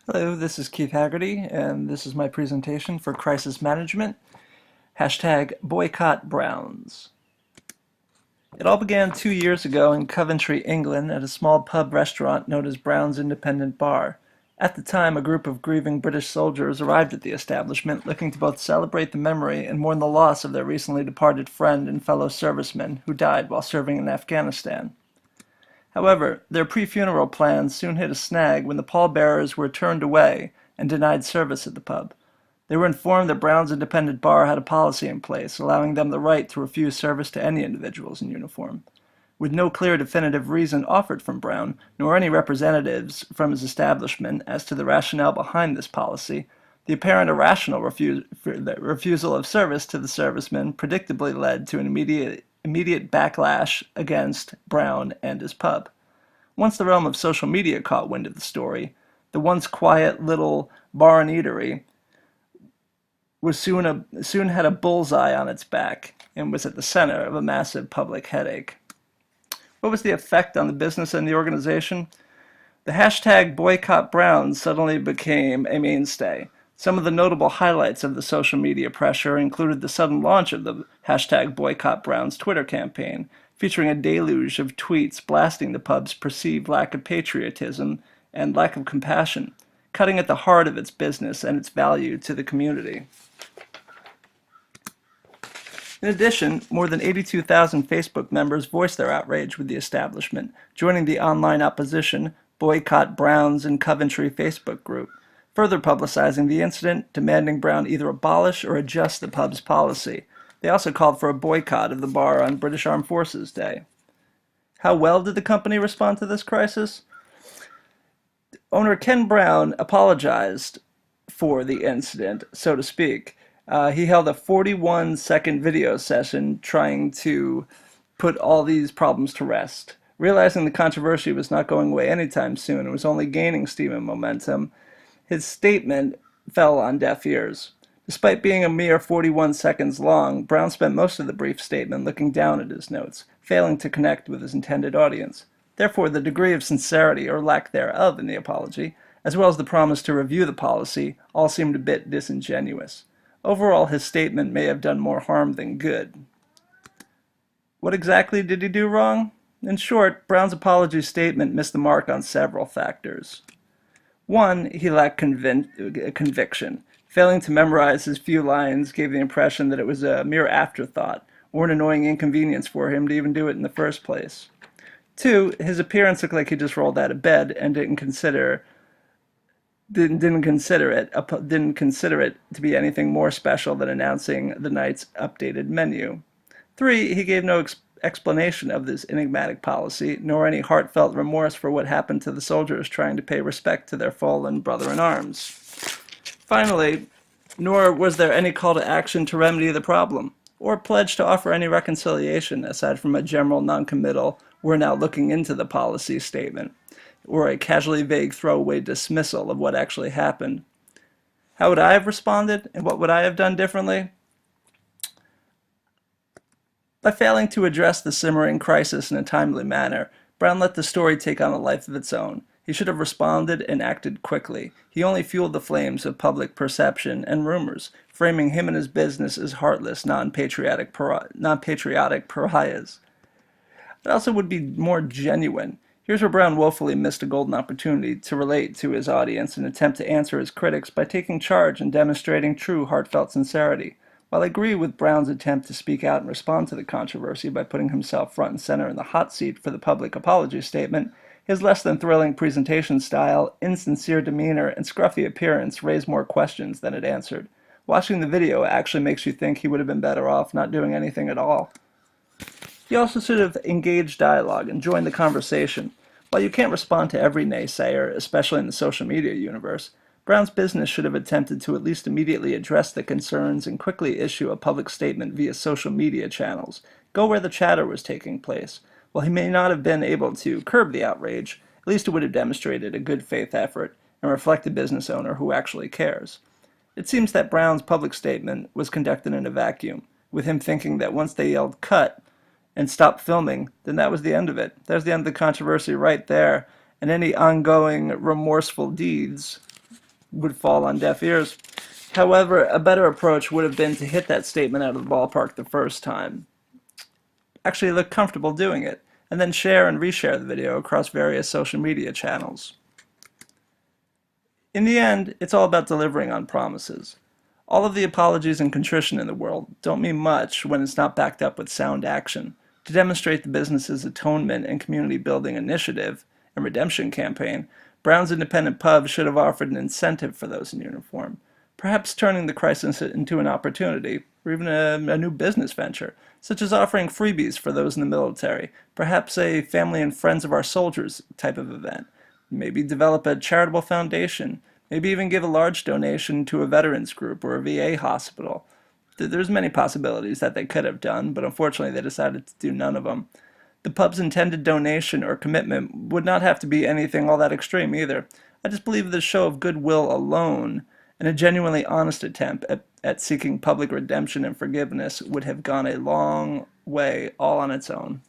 Hello, this is Keith Haggerty, and this is my presentation for Crisis Management, hashtag Boycott Browns. It all began 2 years ago in Coventry, England, at a small pub restaurant known as Brown's Independent Bar. At the time, a group of grieving British soldiers arrived at the establishment, looking to both celebrate the memory and mourn the loss of their recently departed friend and fellow serviceman who died while serving in Afghanistan. However, their pre-funeral plans soon hit a snag when the pallbearers were turned away and denied service at the pub. They were informed that Brown's Independent Bar had a policy in place, allowing them the right to refuse service to any individuals in uniform. With no clear definitive reason offered from Brown, nor any representatives from his establishment as to the rationale behind this policy, the apparent irrational refusal of service to the servicemen predictably led to an immediate backlash against Brown and his pub. Once the realm of social media caught wind of the story, the once quiet little bar and eatery soon had a bullseye on its back and was at the center of a massive public headache. What was the effect on the business and the organization? The hashtag Boycott Browns suddenly became a mainstay. Some of the notable highlights of the social media pressure included the sudden launch of the hashtag Boycott Browns Twitter campaign, featuring a deluge of tweets blasting the pub's perceived lack of patriotism and lack of compassion, cutting at the heart of its business and its value to the community. In addition, more than 82,000 Facebook members voiced their outrage with the establishment, joining the online opposition Boycott Browns in Coventry Facebook group, further publicizing the incident, demanding Brown either abolish or adjust the pub's policy. They also called for a boycott of the bar on British Armed Forces Day. How well did the company respond to this crisis? Owner Ken Brown apologized for the incident, so to speak. He held a 41-second video session trying to put all these problems to rest. Realizing the controversy was not going away anytime soon and was only gaining steam and momentum, his statement fell on deaf ears. Despite being a mere 41 seconds long, Brown spent most of the brief statement looking down at his notes, failing to connect with his intended audience. Therefore, the degree of sincerity or lack thereof in the apology, as well as the promise to review the policy, all seemed a bit disingenuous. Overall, his statement may have done more harm than good. What exactly did he do wrong? In short, Brown's apology statement missed the mark on several factors. One, he lacked conviction. Failing to memorize his few lines gave the impression that it was a mere afterthought, or an annoying inconvenience for him to even do it in the first place. Two, his appearance looked like he just rolled out of bed and didn't consider it to be anything more special than announcing the night's updated menu. Three, he gave no explanation of this enigmatic policy, nor any heartfelt remorse for what happened to the soldiers trying to pay respect to their fallen brother-in-arms. Finally, nor was there any call to action to remedy the problem, or pledge to offer any reconciliation aside from a general noncommittal "we're now looking into the policy" statement, or a casually vague throwaway dismissal of what actually happened. How would I have responded, and what would I have done differently? By failing to address the simmering crisis in a timely manner, Brown let the story take on a life of its own. He should have responded and acted quickly. He only fueled the flames of public perception and rumors, framing him and his business as heartless, non-patriotic pariahs. It also would be more genuine. Here's where Brown woefully missed a golden opportunity to relate to his audience and attempt to answer his critics by taking charge and demonstrating true heartfelt sincerity. While I agree with Brown's attempt to speak out and respond to the controversy by putting himself front and center in the hot seat for the public apology statement, his less than thrilling presentation style, insincere demeanor, and scruffy appearance raised more questions than it answered. Watching the video actually makes you think he would have been better off not doing anything at all. He also should have engaged dialogue and joined the conversation. While you can't respond to every naysayer, especially in the social media universe, Brown's business should have attempted to at least immediately address the concerns and quickly issue a public statement via social media channels. Go where the chatter was taking place. While he may not have been able to curb the outrage, at least it would have demonstrated a good faith effort and reflect a business owner who actually cares. It seems that Brown's public statement was conducted in a vacuum, with him thinking that once they yelled "cut" and stopped filming, then that was the end of it. There's the end of the controversy right there, and any ongoing remorseful deeds would fall on deaf ears. However, a better approach would have been to hit that statement out of the ballpark the first time. Actually look comfortable doing it, and then share and reshare the video across various social media channels. In the end, it's all about delivering on promises. All of the apologies and contrition in the world don't mean much when it's not backed up with sound action. To demonstrate the business's atonement and community building initiative and redemption campaign, Brown's Independent Pub should have offered an incentive for those in uniform, perhaps turning the crisis into an opportunity, or even a new business venture, such as offering freebies for those in the military, perhaps a family and friends of our soldiers type of event. Maybe develop a charitable foundation, maybe even give a large donation to a veterans group or a VA hospital. There's many possibilities that they could have done, but unfortunately they decided to do none of them. The pub's intended donation or commitment would not have to be anything all that extreme either. I just believe the show of goodwill alone and a genuinely honest attempt at seeking public redemption and forgiveness would have gone a long way all on its own.